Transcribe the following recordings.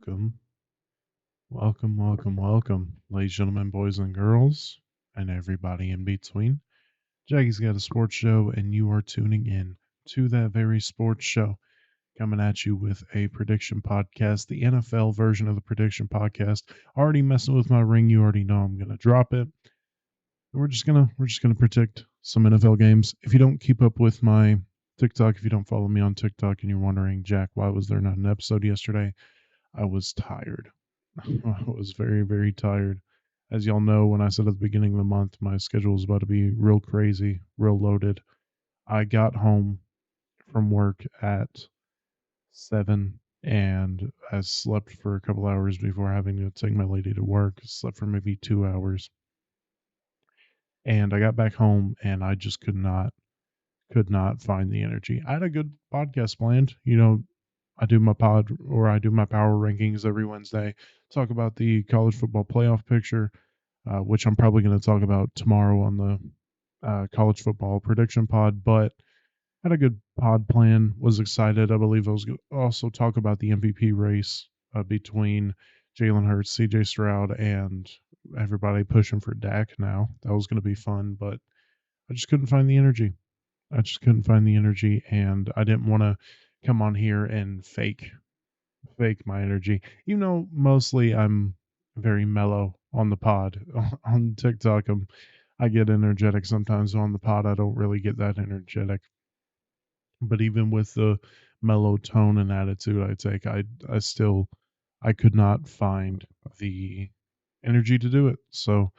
Welcome, welcome, ladies, gentlemen, boys, and girls, and everybody in between. Jackie's got a sports show, and you are tuning in to that very sports show. Coming at you with a prediction podcast, the NFL version of the prediction podcast. Already messing with my ring, you already know I'm gonna drop it. We're just gonna predict some NFL games. If you don't keep up with my TikTok, if you don't follow me on TikTok, and you're wondering, Jack, why was there not an episode yesterday? I was tired. I was very, very tired. As y'all know, when I said at the beginning of the month, my schedule was about to be real crazy, real loaded. I got home from work at 7 and I slept for a couple hours before having to take my lady to work. Slept for maybe 2 hours. And I got back home and I just could not find the energy. I had a good podcast planned. I do my power rankings every Wednesday, talk about the college football playoff picture, which I'm probably going to talk about tomorrow on the college football prediction pod. But had a good pod plan, was excited. I believe I was going to also talk about the MVP race between Jalen Hurts, CJ Stroud, and everybody pushing for Dak now. That was going to be fun, but I just couldn't find the energy. And I didn't want to come on here and fake my energy. Mostly I'm very mellow on the pod. On TikTok, I get energetic sometimes. On the pod, I don't really get that energetic. But even with the mellow tone and attitude I take, I could not find the energy to do it. So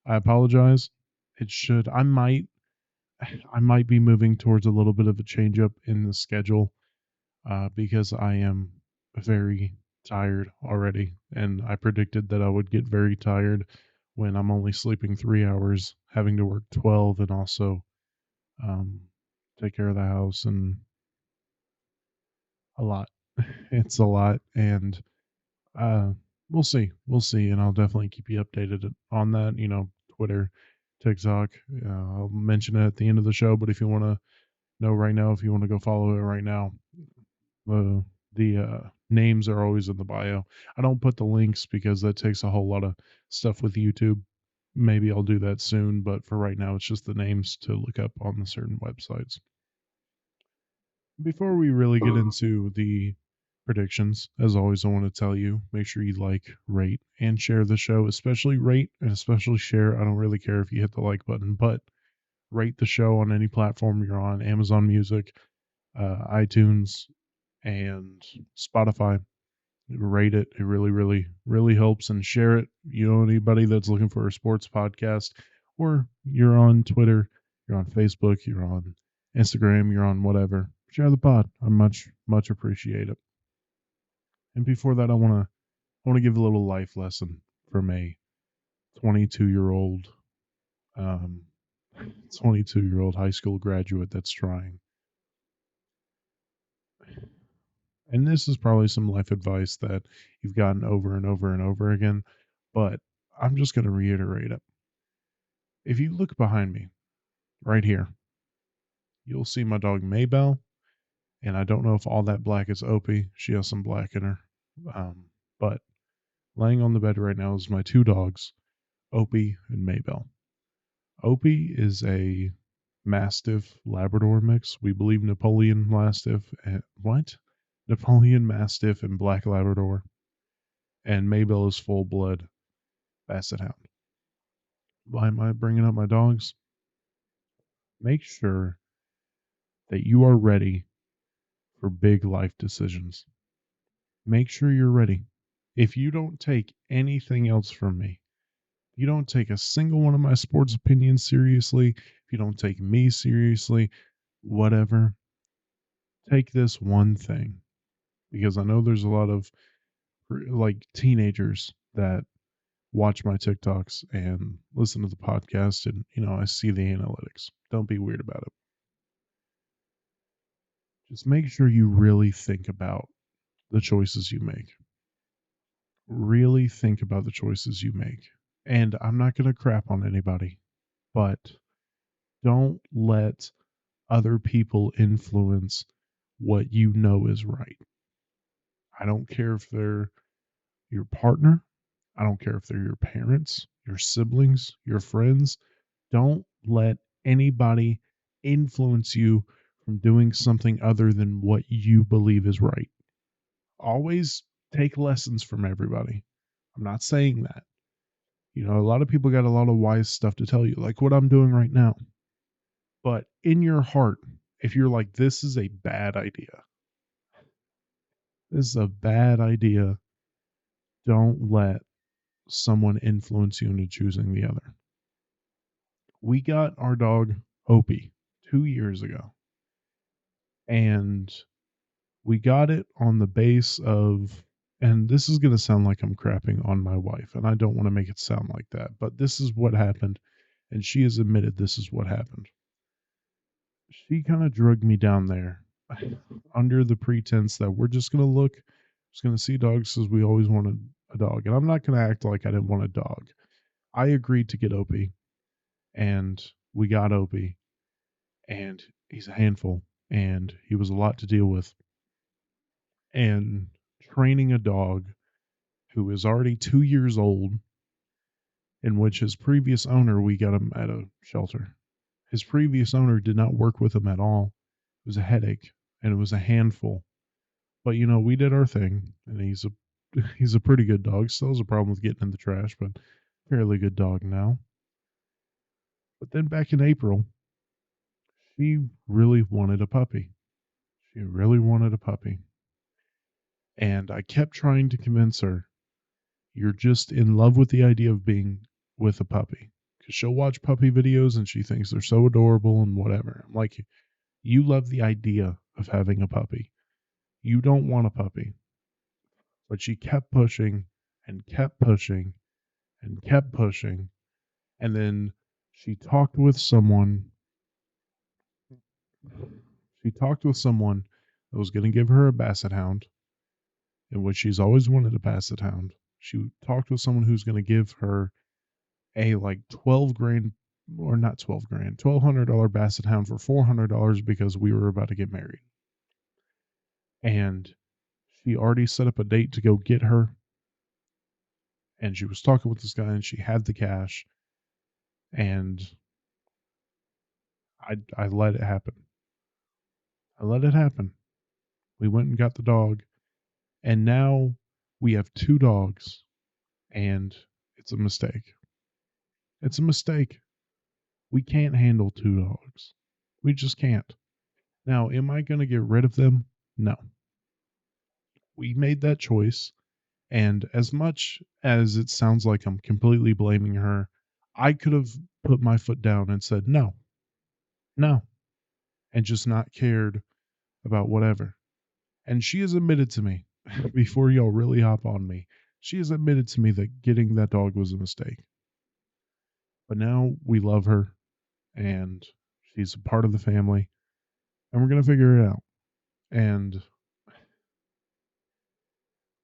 I apologize. It should I might be moving towards a little bit of a change up in the schedule because I am very tired already. And I predicted that I would get very tired when I'm only sleeping 3 hours, having to work 12, and also um, take care of the house and a lot. It's a lot. And uh, we'll see. We'll see. And I'll definitely keep you updated on that. Twitter, TikTok. I'll mention it at the end of the show. But if you want to know right now, if you want to go follow it right now, the names are always in the bio. I don't put the links because that takes a whole lot of stuff with YouTube. Maybe I'll do that soon, but for right now, it's just the names to look up on the certain websites. Before we really get into the predictions, as always, I want to tell you make sure you like, rate, and share the show, especially rate and especially share. I don't really care if you hit the like button, but rate the show on any platform you're on: Amazon Music, iTunes, and Spotify. Rate it. It really, really, really helps. And share it. Anybody that's looking for a sports podcast, or you're on Twitter, you're on Facebook, you're on Instagram, you're on whatever, share the pod. I much appreciate it. And before that, I want to give a little life lesson from a 22-year-old um 22-year-old high school graduate that's trying. And this is probably some life advice that you've gotten over and over and over again, but I'm just going to reiterate it. If you look behind me, right here, you'll see my dog Maybell, and I don't know if all that black is Opie. She has some black in her. But laying on the bed right now is my two dogs, Opie and Maybell. Opie is a Mastiff Labrador mix. We believe Napoleon Mastiff and what? Napoleon Mastiff and Black Labrador. And Maybell is full blood Basset Hound. Why am I bringing up my dogs? Make sure that you are ready for big life decisions. Make sure you're ready. If you don't take anything else from me, you don't take a single one of my sports opinions seriously, if you don't take me seriously, whatever, take this one thing. Because I know there's a lot of like teenagers that watch my TikToks and listen to the podcast, and I see the analytics. Don't be weird about it. Just make sure you really think about the choices you make. Really think about the choices you make. And I'm not going to crap on anybody, but don't let other people influence what you know is right. I don't care if they're your partner. I don't care if they're your parents, your siblings, your friends. Don't let anybody influence you from doing something other than what you believe is right. Always take lessons from everybody. I'm not saying that. A lot of people got a lot of wise stuff to tell you, like what I'm doing right now. But in your heart, if you're like, this is a bad idea, this is a bad idea, don't let someone influence you into choosing the other. We got our dog, Opie, 2 years ago. And we got it on the base of, and this is going to sound like I'm crapping on my wife, and I don't want to make it sound like that, but this is what happened. And she has admitted this is what happened. She kind of drugged me down there under the pretense that we're just going to look, just going to see dogs because we always wanted a dog. And I'm not going to act like I didn't want a dog. I agreed to get Opie, and we got Opie, and he's a handful, and he was a lot to deal with. And training a dog who is already 2 years old, in which his previous owner, we got him at a shelter. His previous owner did not work with him at all. It was a headache, and it was a handful. But we did our thing, and he's a pretty good dog. Still has a problem with getting in the trash, but fairly good dog now. But then back in April, she really wanted a puppy. She really wanted a puppy. And I kept trying to convince her, you're just in love with the idea of being with a puppy. Because she'll watch puppy videos and she thinks they're so adorable and whatever. I'm like, you love the idea of having a puppy. You don't want a puppy. But she kept pushing and kept pushing and kept pushing. And then she talked with someone. She talked with someone that was going to give her a basset hound, in which she's always wanted a basset hound. She talked with someone who's going to give her a like 12 grand, or not 12 grand, $1,200 basset hound for $400 because we were about to get married. And she already set up a date to go get her. And she was talking with this guy and she had the cash. And I let it happen. I let it happen. We went and got the dog. And now we have 2 dogs. And it's a mistake. It's a mistake. We can't handle 2 dogs. We just can't. Now, am I going to get rid of them? No. We made that choice. And as much as it sounds like I'm completely blaming her, I could have put my foot down and said, no, no, and just not cared about whatever. And she has admitted to me, before y'all really hop on me, she has admitted to me that getting that dog was a mistake. But now we love her, and she's a part of the family, and we're going to figure it out. And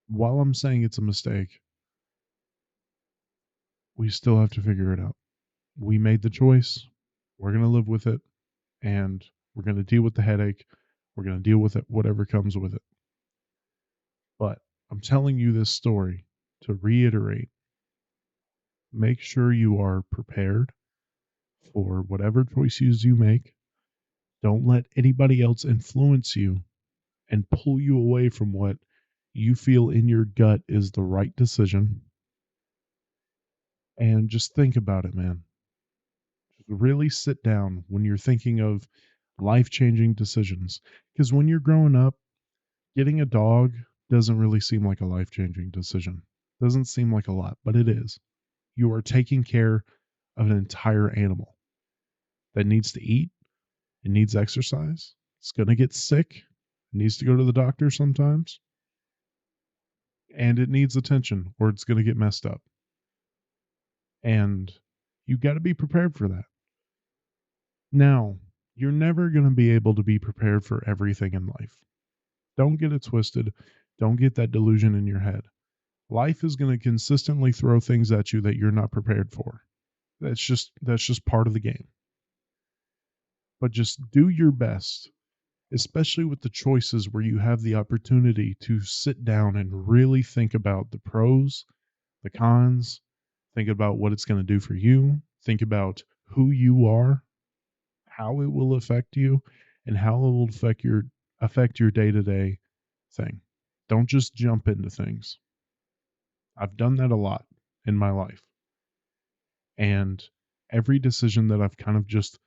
while I'm saying it's a mistake, we still have to figure it out. We made the choice. We're going to live with it, and we're going to deal with the headache. We're going to deal with it, whatever comes with it. But I'm telling you this story to reiterate, make sure you are prepared for whatever choices you make. Don't let anybody else influence you and pull you away from what you feel in your gut is the right decision. And just think about it, man. Just really sit down when you're thinking of life-changing decisions. Because when you're growing up, getting a dog doesn't really seem like a life-changing decision. Doesn't seem like a lot, but it is. You are taking care of an entire animal that needs to eat, it needs exercise, it's going to get sick, it needs to go to the doctor sometimes, and it needs attention or it's going to get messed up. And you got to be prepared for that. Now, you're never going to be able to be prepared for everything in life. Don't get it twisted. Don't get that delusion in your head. Life is going to consistently throw things at you that you're not prepared for. That's just part of the game. But just do your best especially with the choices where you have the opportunity to sit down and really think about the pros, the cons, think about what it's going to do for you, think about who you are, how it will affect you, and how it will affect your day-to-day thing. Don't just jump into things. I've done that a lot in my life. And every decision that I've kind of just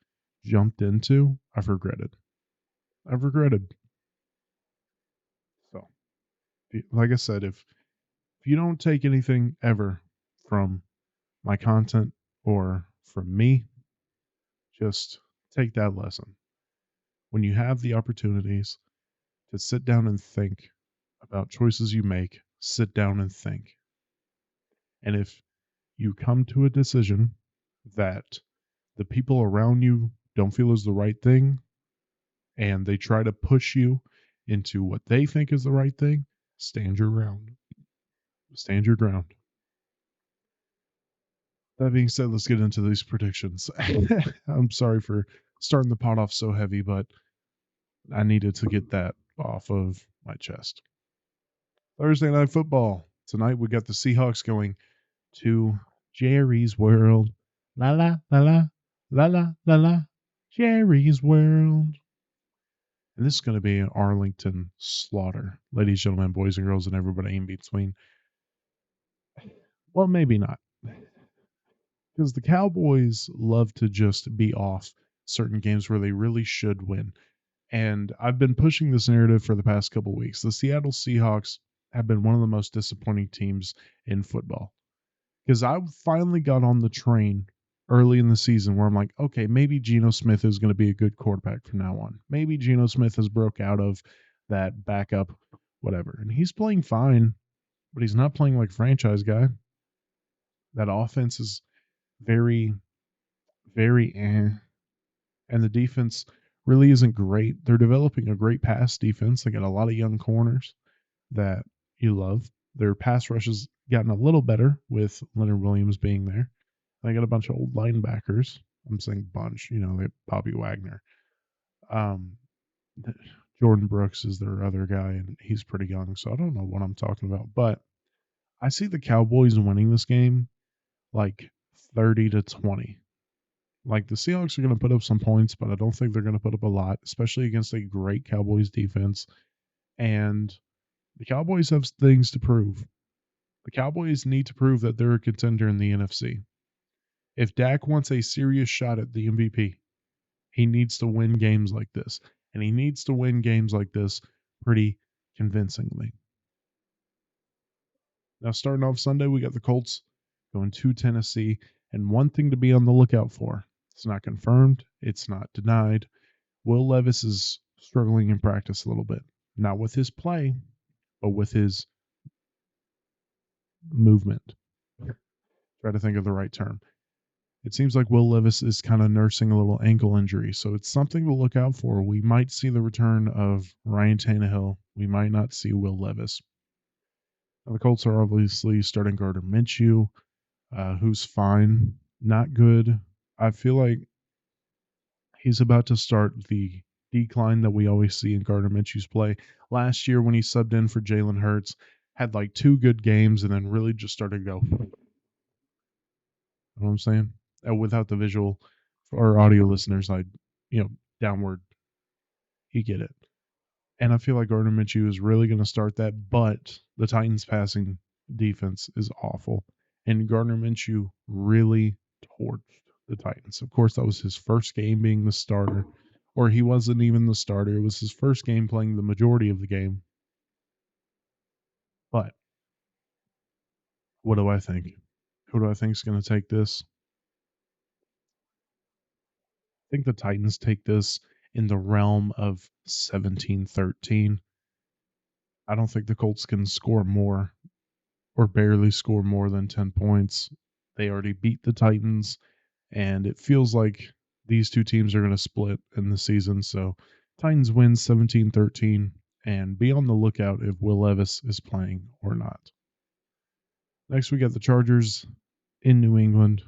jumped into, I've regretted. I've regretted. So, like I said, if you don't take anything ever from my content or from me, just take that lesson. When you have the opportunities to sit down and think about choices you make, sit down and think. And if you come to a decision that the people around you don't feel is the right thing, and they try to push you into what they think is the right thing, stand your ground. Stand your ground. That being said, let's get into these predictions. I'm sorry for starting the pot off so heavy, but I needed to get that off of my chest. Thursday night football. Tonight we got the Seahawks going to Jerry's World. La la la la la la la la. Jerry's World. And this is going to be an Arlington slaughter, ladies, gentlemen, boys and girls, and everybody in between. Well, maybe not, because the Cowboys love to just be off certain games where they really should win. And I've been pushing this narrative for the past couple weeks. The Seattle Seahawks have been one of the most disappointing teams in football, because I finally got on the train early in the season where I'm like, okay, maybe Geno Smith is going to be a good quarterback from now on. Maybe Geno Smith has broke out of that backup, whatever. And he's playing fine, but he's not playing like franchise guy. That offense is very, very and the defense really isn't great. They're developing a great pass defense. They got a lot of young corners that you love. Their pass rush has gotten a little better with Leonard Williams being there. They got a bunch of old linebackers. I'm saying bunch, they have Bobby Wagner. Um, Jordan Brooks is their other guy, and he's pretty young, so I don't know what I'm talking about. But I see the Cowboys winning this game like 30-20. Like, the Seahawks are going to put up some points, but I don't think they're going to put up a lot, especially against a great Cowboys defense. And the Cowboys have things to prove. The Cowboys need to prove that they're a contender in the NFC. If Dak wants a serious shot at the MVP, he needs to win games like this. And he needs to win games like this pretty convincingly. Now, starting off Sunday, we got the Colts going to Tennessee. And one thing to be on the lookout for, it's not confirmed, it's not denied. Will Levis is struggling in practice a little bit. Not with his play, but with his movement. Try to think of the right term. It seems like Will Levis is kind of nursing a little ankle injury, so it's something to look out for. We might see the return of Ryan Tannehill. We might not see Will Levis. Now, the Colts are obviously starting Gardner Minshew, who's fine, not good. I feel like he's about to start the decline that we always see in Gardner Minshew's play. Last year, when he subbed in for Jalen Hurts, had like 2 good games and then really just started to go. You know what I'm saying? Without the visual for our audio listeners, downward, you get it. And I feel like Gardner Minshew is really going to start that, but the Titans' passing defense is awful. And Gardner Minshew really torched the Titans. Of course, that was his first game being the starter, or he wasn't even the starter. It was his first game playing the majority of the game. But what do I think? Who do I think is going to take this? I think the Titans take this in the realm of 17-13. I don't think the Colts can score more or barely score more than 10 points. They already beat the Titans, and it feels like these two teams are going to split in the season. So Titans win 17-13, and be on the lookout if Will Levis is playing or not. Next, we got the Chargers in New England.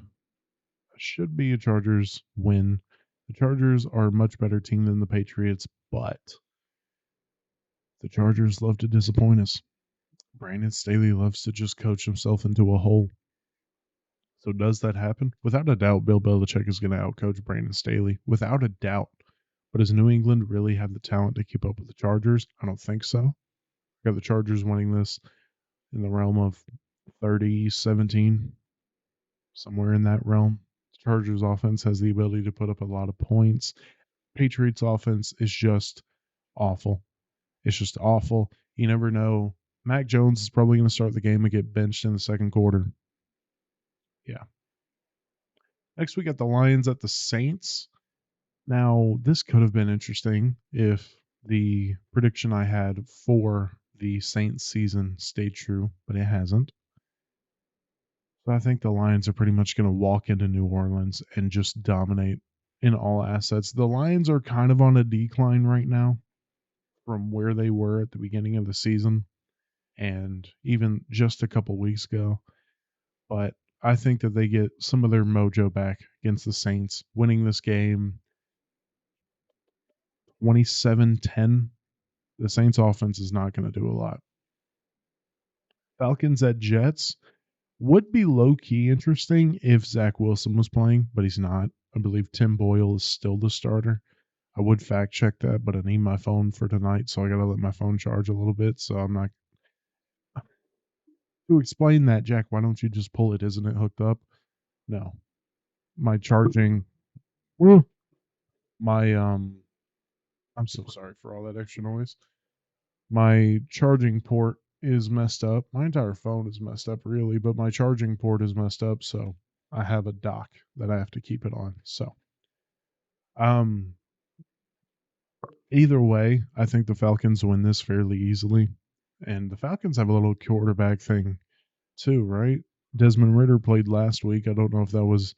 Should be a Chargers win. The Chargers are a much better team than the Patriots, but The Chargers love to disappoint us. Brandon Staley loves to just coach himself into a hole. So does that happen? Without a doubt, Bill Belichick is going to outcoach Brandon Staley. Without a doubt. But does New England really have the talent to keep up with the Chargers? I don't think so. Got the Chargers winning this in the realm of 30-17, somewhere in that realm. The Chargers offense has the ability to put up a lot of points. Patriots offense is just awful. It's just awful. You never know. Mac Jones is probably going to start the game and get benched in the second quarter. Yeah. Next, we got the Lions at the Saints. Now, this could have been interesting if the prediction I had for the Saints season stayed true, but it hasn't. So I think the Lions are pretty much going to walk into New Orleans and just dominate in all assets. The Lions are kind of on a decline right now from where they were at the beginning of the season and even just a couple weeks ago. But I think that they get some of their mojo back against the Saints, winning this game 27-10. The Saints offense is not going to do a lot. Falcons at Jets would be low-key interesting if Zach Wilson was playing, but he's not. I believe Tim Boyle is still the starter. I would fact check that, but I need my phone for tonight, so I got to let my phone charge a little bit, so I'm not. To explain that, Jack, why don't you just pull it? Isn't it hooked up? No. My charging. My, I'm so sorry for all that extra noise. My charging port is messed up. My entire phone is messed up, really, but my charging port is messed up, so I have a dock that I have to keep it on. So, um, either way, I think the Falcons win this fairly easily. And the Falcons have a little quarterback thing too, right? Desmond Ritter played last week. I don't know if that was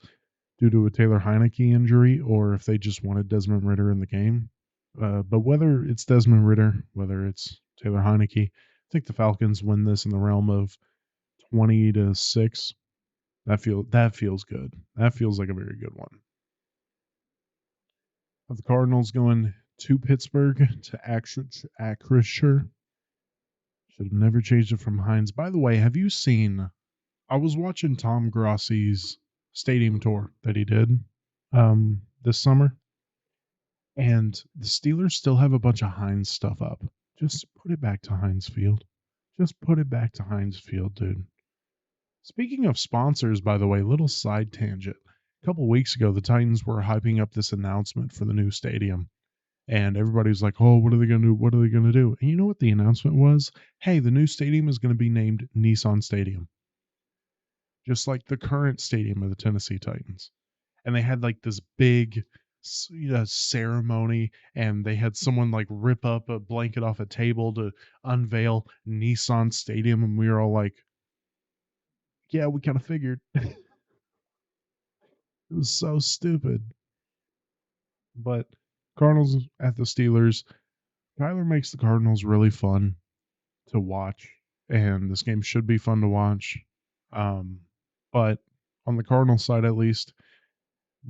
due to a Taylor Heineke injury or if they just wanted Desmond Ritter in the game. But whether it's Desmond Ritter, whether it's Taylor Heineke, I think the Falcons win this in the realm of 20-6. That feels good. That feels like a very good one. Of the Cardinals going to Pittsburgh to Acrisure. Should have never changed it from Heinz. By the way, have you seen? I was watching Tom Grossi's stadium tour that he did this summer, and the Steelers still have a bunch of Heinz stuff up. Just put it back to Heinz Field. Just put it back to Heinz Field, dude. Speaking of sponsors, by the way, little side tangent. A couple weeks ago, the Titans were hyping up this announcement for the new stadium. And everybody was like, oh, what are they going to do? What are they going to do? And you know what the announcement was? Hey, the new stadium is going to be named Nissan Stadium. Just like the current stadium of the Tennessee Titans. And they had like this big ceremony, and they had someone like rip up a blanket off a table to unveil Nissan Stadium. And we were all like, yeah, we kind of figured. It was so stupid. But Cardinals at the Steelers. Kyler makes the Cardinals really fun to watch, and this game should be fun to watch. But on the Cardinals side, at least,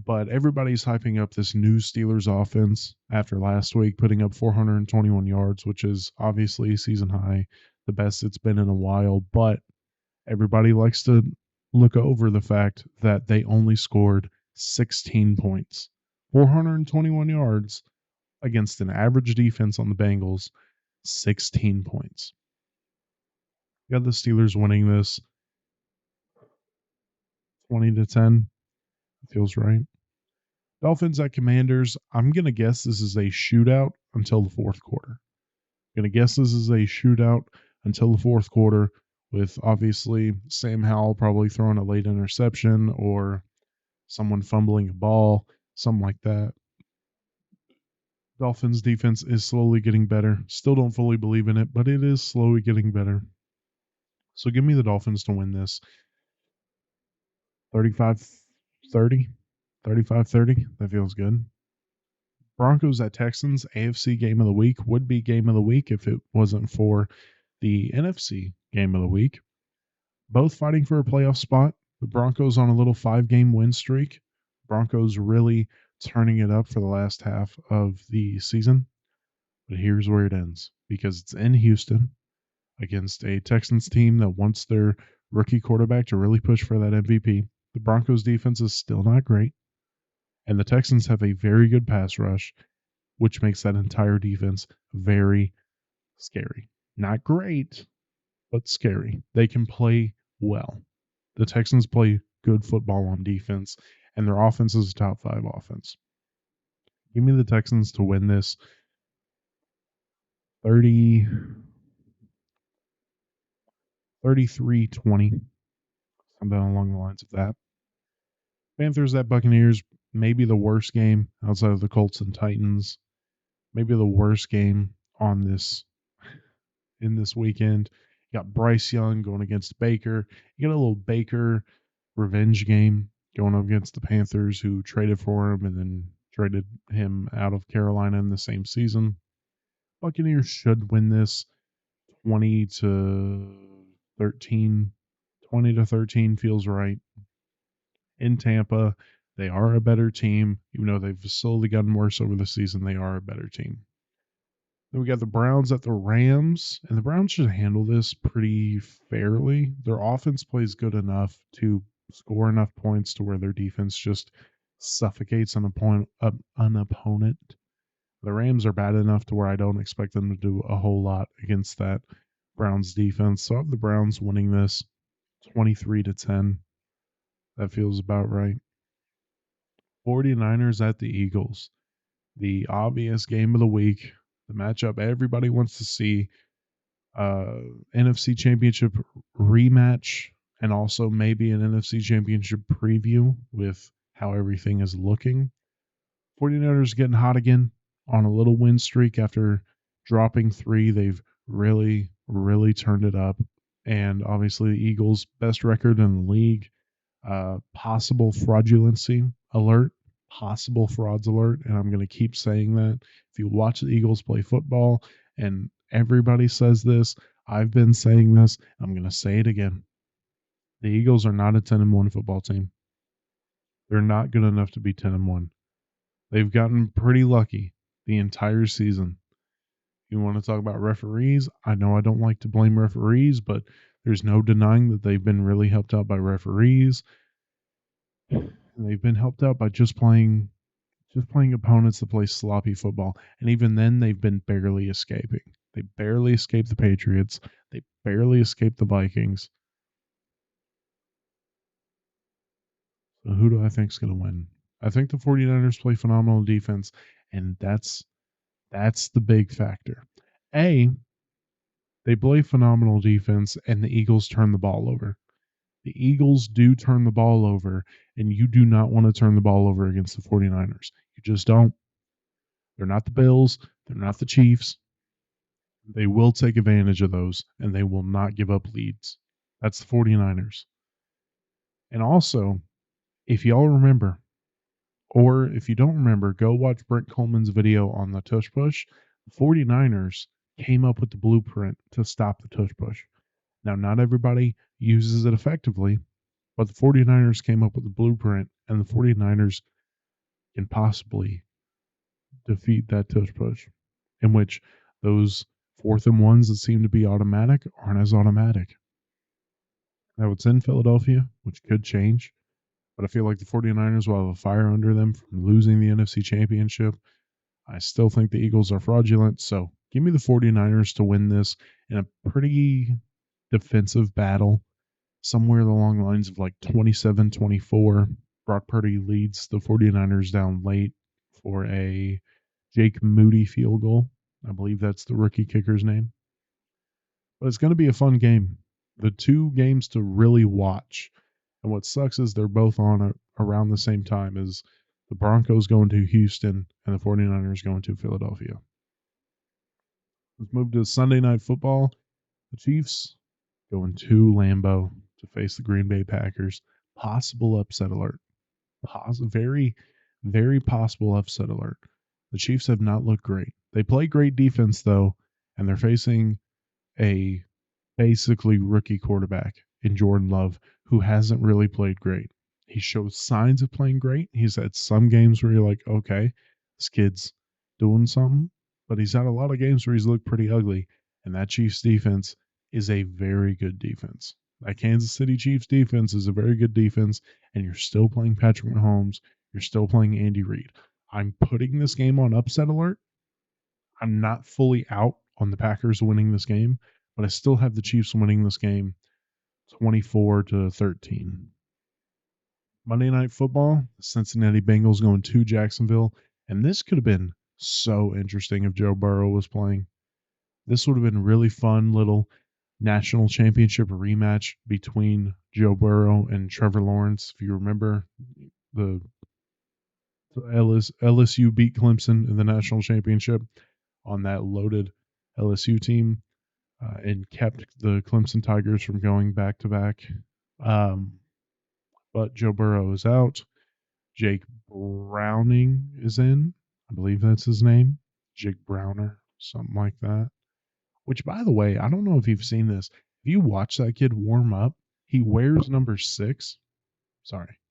but everybody's hyping up this new Steelers offense after last week, putting up 421 yards, which is obviously season high, the best it's been in a while. But everybody likes to look over the fact that they only scored 16 points, 421 yards against an average defense on the Bengals, 16 points. You got the Steelers winning this 20-10. Feels right. Dolphins at Commanders. I'm going to guess this is a shootout until the fourth quarter. I'm going to guess this is a shootout until the fourth quarter, with obviously Sam Howell probably throwing a late interception or someone fumbling a ball, something like that. Dolphins defense is slowly getting better. Still don't fully believe in it, but it is slowly getting better. So give me the Dolphins to win this 35-30. 35-30. That feels good. Broncos at Texans, AFC game of the week, would be game of the week if it wasn't for the NFC game of the week. Both fighting for a playoff spot. The Broncos on a little 5-game win streak. Broncos really turning it up for the last half of the season. But here's where it ends. because it's in Houston against a Texans team that wants their rookie quarterback to really push for that MVP. The Broncos defense is still not great, and the Texans have a very good pass rush, which makes that entire defense very scary. Not great, but scary. They can play well. The Texans play good football on defense, and their offense is a top 5 offense. Give me the Texans to win this 30, 33-20, something along the lines of that. Panthers at Buccaneers, maybe the worst game outside of the Colts and Titans. Maybe the worst game on this in this weekend. You got Bryce Young going against Baker. You got a little Baker revenge game going up against the Panthers, who traded for him and then traded him out of Carolina in the same season. Buccaneers should win this 20-13. 20-13 feels right. In Tampa, they are a better team. Even though they've slowly gotten worse over the season, they are a better team. Then we got the Browns at the Rams, and the Browns should handle this pretty fairly. Their offense plays good enough to score enough points to where their defense just suffocates an opponent. The Rams are bad enough to where I don't expect them to do a whole lot against that Browns defense. So I have the Browns winning this 23-10. That feels about right. 49ers at the Eagles. The obvious game of the week. The matchup everybody wants to see. NFC Championship rematch, and also maybe an NFC Championship preview with how everything is looking. 49ers getting hot again on a little win streak after dropping 3. They've really, really turned it up. And obviously the Eagles' best record in the league. Possible fraudulency alert. Possible frauds alert. And I'm going to keep saying that. If you watch the Eagles play football, and everybody says this, I've been saying this, I'm going to say it again. The Eagles are not a 10-1 football team. They're not good enough to be 10-1. They've gotten pretty lucky the entire season. You want to talk about referees? I know I don't like to blame referees, but there's no denying that they've been really helped out by referees. And they've been helped out by just playing opponents that play sloppy football. And even then, they've been barely escaping. They barely escaped the Patriots. They barely escaped the Vikings. So who do I think is going to win? I think the 49ers play phenomenal defense, and that's the big factor. They play phenomenal defense, and the Eagles turn the ball over. The Eagles do turn the ball over, and you do not want to turn the ball over against the 49ers. You just don't. They're not the Bills. They're not the Chiefs. They will take advantage of those, and they will not give up leads. That's the 49ers. And also, if y'all remember, or if you don't remember, go watch Brent Coleman's video on the tush push. The 49ers came up with the blueprint to stop the tush push. Now, not everybody uses it effectively, but the 49ers came up with the blueprint, and the 49ers can possibly defeat that tush push, in which those 4th and 1s that seem to be automatic aren't as automatic. Now, it's in Philadelphia, which could change, but I feel like the 49ers will have a fire under them from losing the NFC Championship. I still think the Eagles are fraudulent, so give me the 49ers to win this in a pretty defensive battle, somewhere along the lines of like 27-24. Brock Purdy leads the 49ers down late for a Jake Moody field goal. I believe that's the rookie kicker's name. But it's going to be a fun game. The two games to really watch. And what sucks is they're both on around the same time as the Broncos going to Houston and the 49ers going to Philadelphia. Let's move to Sunday Night Football. The Chiefs going to Lambeau to face the Green Bay Packers. Possible upset alert. Very, very possible upset alert. The Chiefs have not looked great. They play great defense, though, and they're facing a basically rookie quarterback in Jordan Love who hasn't really played great. He shows signs of playing great. He's had some games where you're like, okay, this kid's doing something. but he's had a lot of games where he's looked pretty ugly. And that Chiefs defense is a very good defense. That Kansas City Chiefs defense is a very good defense, and you're still playing Patrick Mahomes. You're still playing Andy Reid. I'm putting this game on upset alert. I'm not fully out on the Packers winning this game, but I still have the Chiefs winning this game 24-13. Monday Night Football, the Cincinnati Bengals going to Jacksonville, and this could have been so interesting if Joe Burrow was playing. This would have been really fun little national championship rematch between Joe Burrow and Trevor Lawrence. If you remember, the LSU beat Clemson in the national championship on that loaded LSU team and kept the Clemson Tigers from going back to back. But Joe Burrow is out. Jake Browning is in. I believe that's his name. Jake Browner, something like that. Which, by the way, I don't know if you've seen this. If you watch that kid warm up, he wears number 6.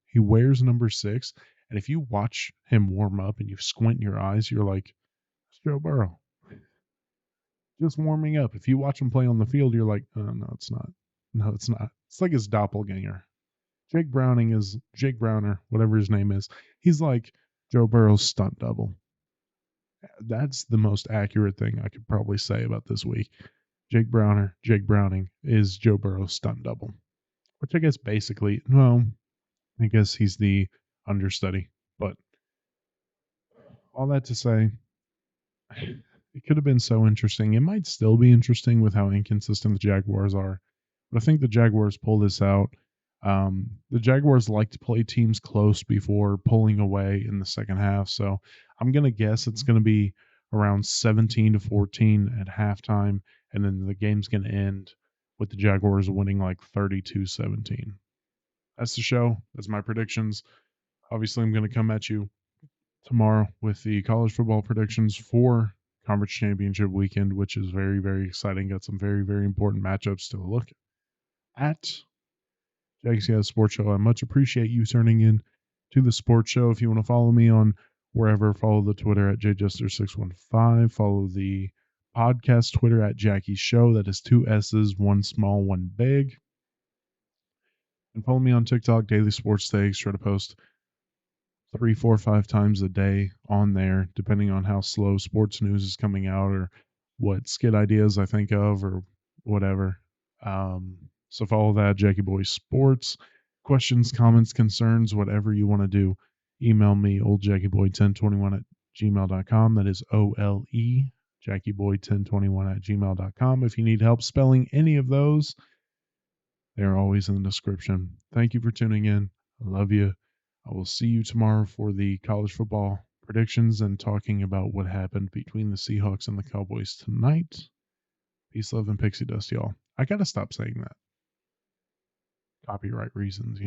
He wears number 6. And if you watch him warm up and you squint your eyes, you're like, it's Joe Burrow. Just warming up. If you watch him play on the field, you're like, oh, no, it's not. No, it's not. It's like his doppelganger. Jake Browner, whatever his name is. He's like Joe Burrow's stunt double. That's the most accurate thing I could probably say about this week. Jake Browning is Joe Burrow's stunt double. Which I guess basically, well, I guess he's the understudy. But all that to say, it could have been so interesting. It might still be interesting with how inconsistent the Jaguars are. But I think the Jaguars pull this out. The Jaguars like to play teams close before pulling away in the second half. So I'm going to guess it's going to be around 17-14 at halftime. And then the game's going to end with the Jaguars winning like 32-17. That's the show. That's my predictions. Obviously, I'm going to come at you tomorrow with the college football predictions for Conference Championship weekend, which is very, very exciting. Got some very, very important matchups to look at. Jackie's Sports Show. I much appreciate you turning in to the sports show. If you want to follow me on wherever, follow the Twitter at jjester615. Follow the podcast Twitter at Jackie's Show. That is 2 S's, 1 small, 1 big. And follow me on TikTok, Daily Sports Takes. Try to post 3, 4, 5 times a day on there, depending on how slow sports news is coming out or what skit ideas I think of or whatever. So follow that, Jackie Boy Sports. Questions, comments, concerns, whatever you want to do, email me, oldjackieboy1021 at gmail.com. That is OLE, JackieBoy1021 at gmail.com. If you need help spelling any of those, they're always in the description. Thank you for tuning in. I love you. I will see you tomorrow for the college football predictions and talking about what happened between the Seahawks and the Cowboys tonight. Peace, love, and pixie dust, y'all. I got to stop saying that. Copyright reasons,